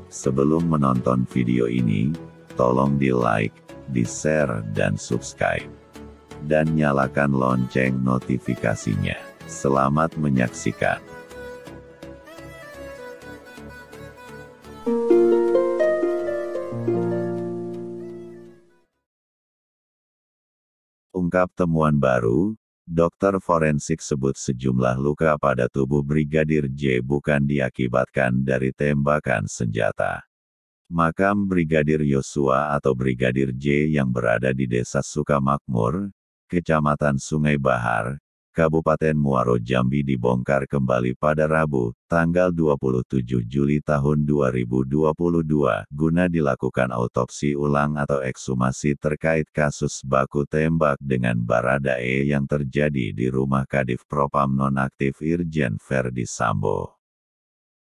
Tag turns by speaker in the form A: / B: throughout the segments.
A: Sebelum menonton video ini, tolong di-like, di-share dan subscribe. Dan nyalakan lonceng notifikasinya. Selamat menyaksikan. Ungkap temuan baru, dokter forensik sebut sejumlah luka pada tubuh Brigadir J bukan diakibatkan dari tembakan senjata. Makam Brigadir Yosua atau Brigadir J yang berada di Desa Sukamakmur, Kecamatan Sungai Bahar, Kabupaten Muaro Jambi dibongkar kembali pada Rabu, tanggal 27 Juli tahun 2022, guna dilakukan autopsi ulang atau ekshumasi terkait kasus baku tembak dengan Baradae yang terjadi di rumah Kadif Propam nonaktif Irjen Verdi Sambo.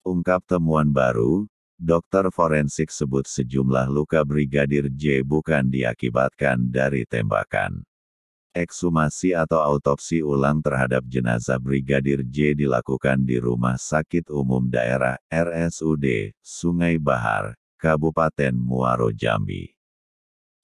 A: Ungkap temuan baru, dokter forensik sebut sejumlah luka Brigadir J bukan diakibatkan dari tembakan. Ekshumasi atau autopsi ulang terhadap jenazah Brigadir J dilakukan di Rumah Sakit Umum Daerah (RSUD) Sungai Bahar, Kabupaten Muaro Jambi.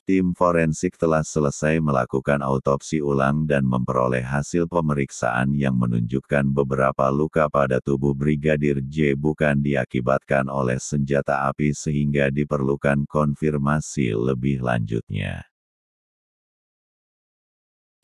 A: Tim forensik telah selesai melakukan autopsi ulang dan memperoleh hasil pemeriksaan yang menunjukkan beberapa luka pada tubuh Brigadir J bukan diakibatkan oleh senjata api sehingga diperlukan konfirmasi lebih lanjutnya.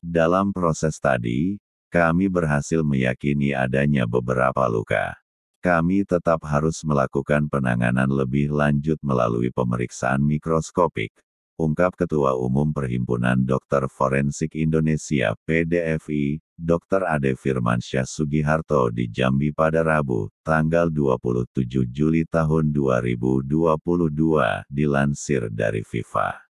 A: Dalam proses tadi, kami berhasil meyakini adanya beberapa luka. Kami tetap harus melakukan penanganan lebih lanjut melalui pemeriksaan mikroskopik, ungkap Ketua Umum Perhimpunan Dokter Forensik Indonesia (PDFI), Dr. Ade Firmansyah Sugiharto di Jambi pada Rabu, tanggal 27 Juli tahun 2022, dilansir dari FIFA.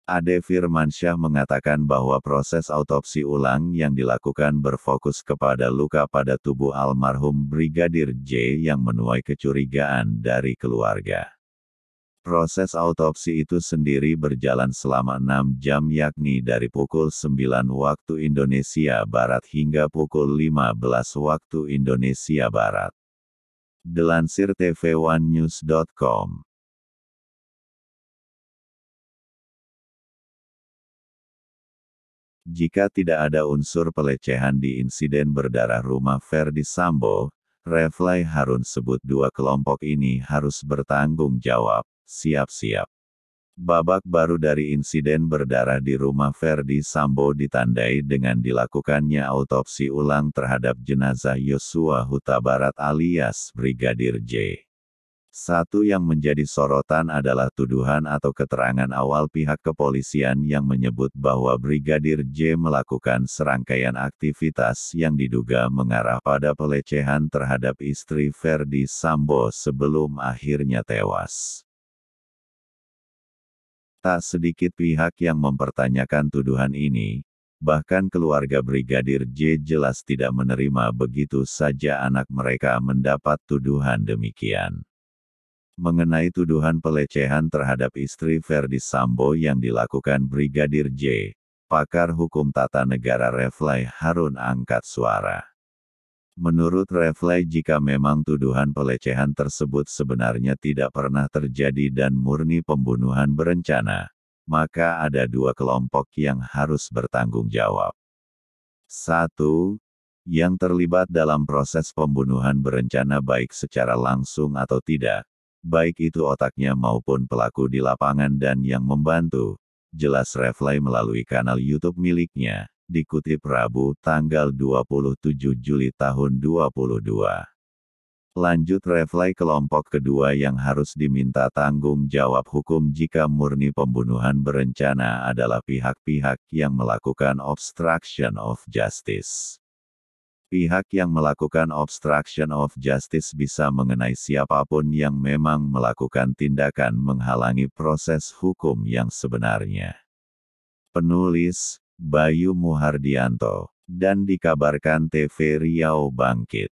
A: Ade Firmansyah mengatakan bahwa proses autopsi ulang yang dilakukan berfokus kepada luka pada tubuh almarhum Brigadir J yang menuai kecurigaan dari keluarga. Proses autopsi itu sendiri berjalan selama 6 jam yakni dari pukul 9 waktu Indonesia Barat hingga pukul 15 waktu Indonesia Barat. Dilansir tv1news.com. Jika tidak ada unsur pelecehan di insiden berdarah rumah Verdi Sambo, Reflay Harun sebut dua kelompok ini harus bertanggung jawab, siap-siap. Babak baru dari insiden berdarah di rumah Verdi Sambo ditandai dengan dilakukannya autopsi ulang terhadap jenazah Yosua Huta Barat alias Brigadir J. Satu yang menjadi sorotan adalah tuduhan atau keterangan awal pihak kepolisian yang menyebut bahwa Brigadir J melakukan serangkaian aktivitas yang diduga mengarah pada pelecehan terhadap istri Verdi Sambo sebelum akhirnya tewas. Tak sedikit pihak yang mempertanyakan tuduhan ini, bahkan keluarga Brigadir J jelas tidak menerima begitu saja anak mereka mendapat tuduhan demikian. Mengenai tuduhan pelecehan terhadap istri Verdi Sambo yang dilakukan Brigadir J, pakar hukum tata negara Reflay Harun angkat suara. Menurut Reflay jika memang tuduhan pelecehan tersebut sebenarnya tidak pernah terjadi dan murni pembunuhan berencana, maka ada dua kelompok yang harus bertanggung jawab. 1. Yang terlibat dalam proses pembunuhan berencana baik secara langsung atau tidak, baik itu otaknya maupun pelaku di lapangan dan yang membantu, jelas Reflay melalui kanal YouTube miliknya, dikutip Rabu tanggal 27 Juli tahun 2022. Lanjut Reflay kelompok kedua yang harus diminta tanggung jawab hukum jika murni pembunuhan berencana adalah pihak-pihak yang melakukan obstruction of justice. Pihak yang melakukan obstruction of justice bisa mengenai siapapun yang memang melakukan tindakan menghalangi proses hukum yang sebenarnya. Penulis, Bayu Muhardianto, dan dikabarkan TV Riau Bangkit.